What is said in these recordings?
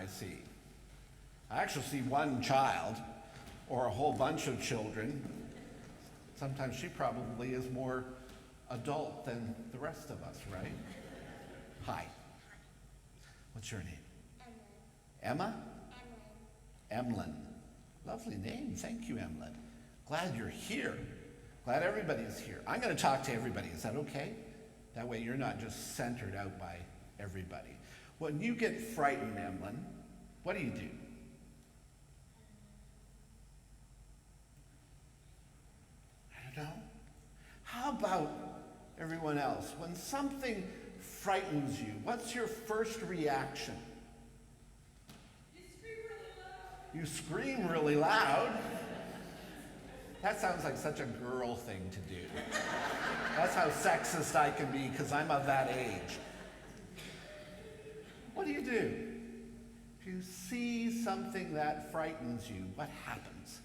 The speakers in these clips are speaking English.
see. I actually see one child or a whole bunch of children. Sometimes she probably is more adult than the rest of us, right? Hi. What's your name? Emma? Emlyn. Lovely name. Thank you, Emlyn. Glad you're here. Glad everybody's here. I'm going to talk to everybody. Is that okay? That way you're not just centered out by everybody. When you get frightened, Emlyn, what do you do? I don't know. How about everyone else? When something frightens you, what's your first reaction? You scream really loud. That sounds like such a girl thing to do. That's how sexist I can be because I'm of that age. What do? If you see something that frightens you, what happens?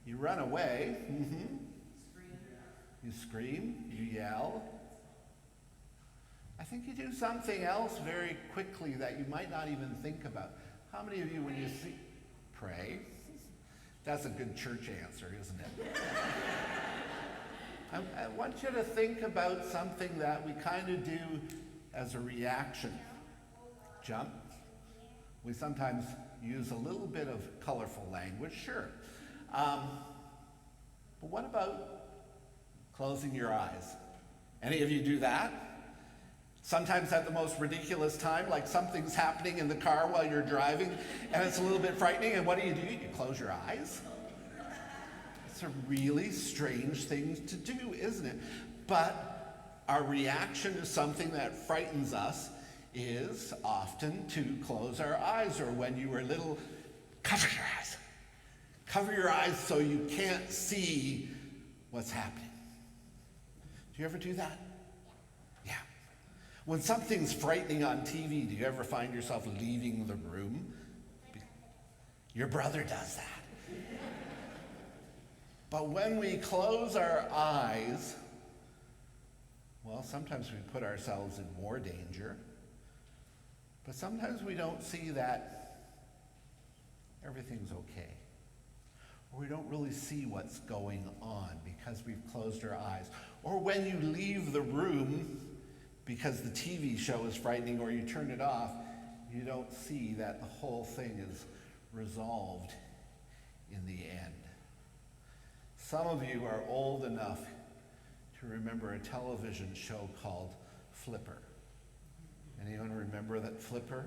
You run away. Mm-hmm. You scream. You yell. I think you do something else very quickly that you might not even think about. How many of you, when you see... Pray. That's a good church answer, isn't it? I want you to think about something that we kind of do as a reaction. Jump. We sometimes use a little bit of colorful language, sure. But what about closing your eyes? Any of you do that? Sometimes at the most ridiculous time, like something's happening in the car while you're driving, and it's a little bit frightening, and what do? You close your eyes? It's a really strange thing to do, isn't it? But our reaction to something that frightens us is often to close our eyes, or when you were little, cover your eyes. Cover your eyes so you can't see what's happening. Do you ever do that? Yeah. When something's frightening on TV, do you ever find yourself leaving the room? Your brother does that. But when we close our eyes, well, sometimes we put ourselves in more danger. But sometimes we don't see that everything's okay. Or we don't really see what's going on because we've closed our eyes. Or when you leave the room because the TV show is frightening or you turn it off, you don't see that the whole thing is resolved in the end. Some of you are old enough to remember a television show called Flipper. Anyone remember that Flipper?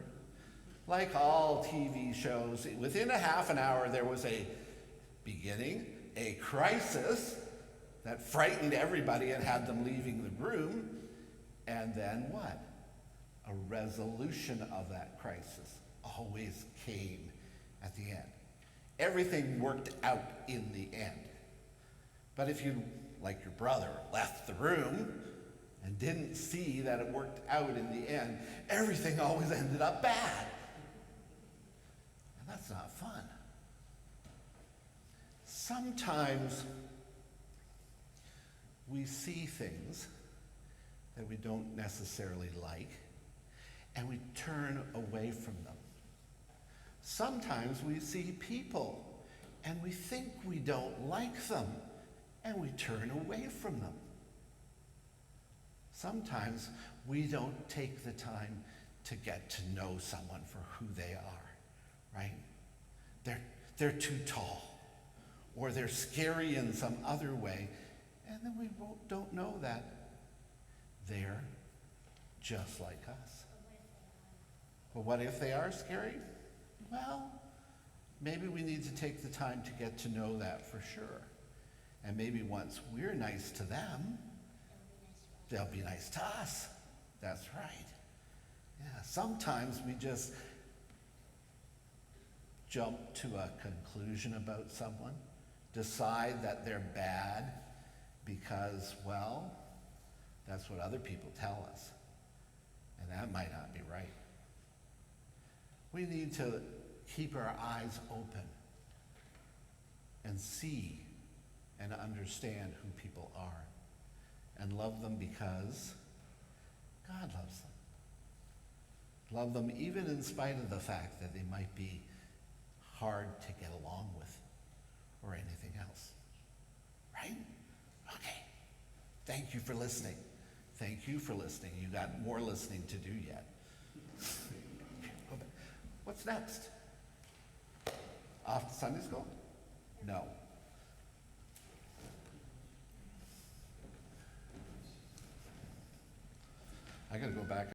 Like all TV shows, within a half an hour there was a beginning, a crisis that frightened everybody and had them leaving the room, and then what? A resolution of that crisis always came at the end. Everything worked out in the end. But if you, like your brother, left the room and didn't see that it worked out in the end, everything always ended up bad. And that's not fun. Sometimes we see things that we don't necessarily like, and we turn away from them. Sometimes we see people, and we think we don't like them, and we turn away from them. Sometimes we don't take the time to get to know someone for who they are, right? They're too tall, or they're scary in some other way, and then we don't know that they're just like us. But what if they are scary? Well, maybe we need to take the time to get to know that for sure. And maybe once we're nice to them, they'll be nice to us. That's right. Yeah, sometimes we just jump to a conclusion about someone, decide that they're bad because, well, that's what other people tell us. And that might not be right. We need to keep our eyes open and see and understand who people are and love them because God loves them. Love them even in spite of the fact that they might be hard to get along with or anything else. Right? Okay. Thank you for listening. Thank you for listening. You got more listening to do yet. What's next? Off to Sunday school? No. I gotta go back.